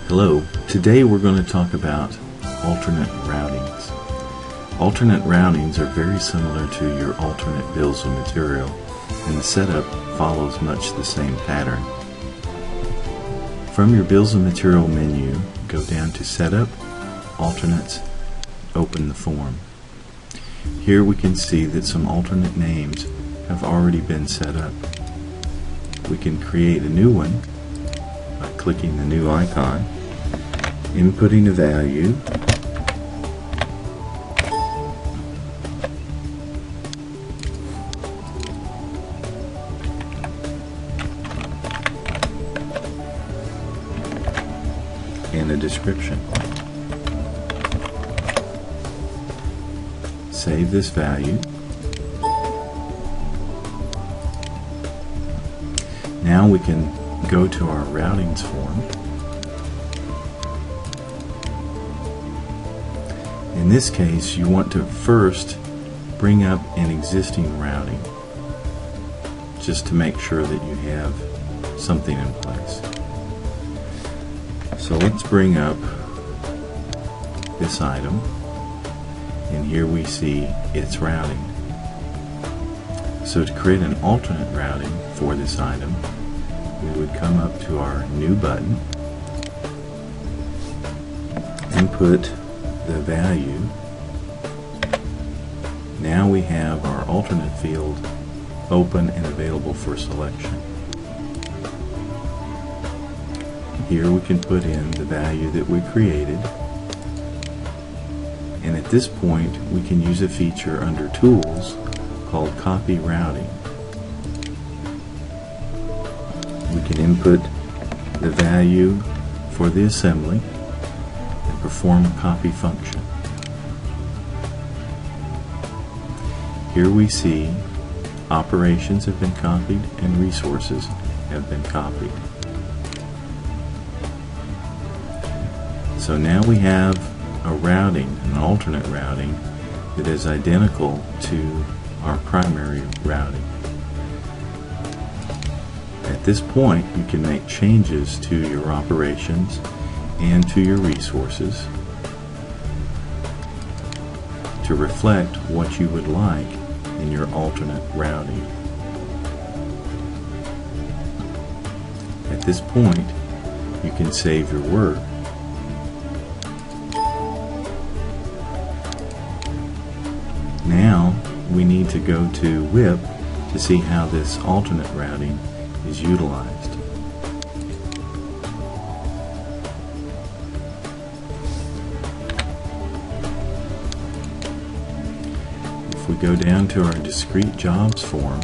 Hello, today we're going to talk about alternate routings. Alternate routings are very similar to your alternate bills of material, and the setup follows much the same pattern. From your bills of material menu, go down to Setup, Alternates, open the form. Here we can see that some alternate names have already been set up. We can create a new one by clicking the new icon, inputting a value, and a description. Save this value. Now we can go to our routings form. In this case, you want to first bring up an existing routing just to make sure that you have something in place. So let's bring up this item, and here we see its routing. So to create an alternate routing for this item, we would come up to our new button, input the value. Now we have our alternate field open and available for selection. Here we can put in the value that we created, and at this point we can use a feature under Tools called Copy Routing. We can input the value for the assembly and perform a copy function. Here we see operations have been copied and resources have been copied. So now we have a routing, an alternate routing, that is identical to our primary routing. At this point, you can make changes to your operations and to your resources to reflect what you would like in your alternate routing. At this point, you can save your work. Now we need to go to WIP to see how this alternate routing is utilized. If we go down to our discrete jobs form,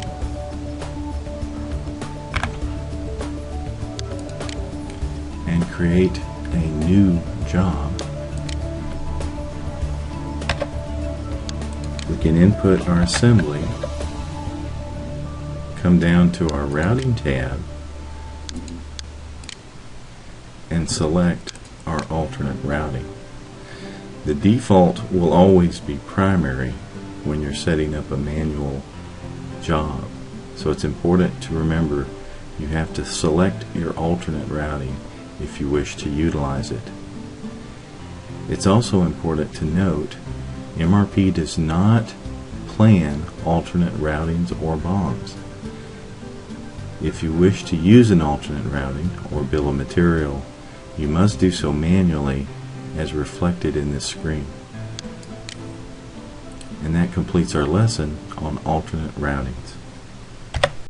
and create a new job, we can input our assembly, come down to our routing tab, and select our alternate routing. The default will always be primary when you're setting up a manual job, so it's important to remember you have to select your alternate routing if you wish to utilize it. It's also important to note MRP does not plan alternate routings or BOMs. If you wish to use an alternate routing or bill of material, you must do so manually as reflected in this screen. And that completes our lesson on alternate routings.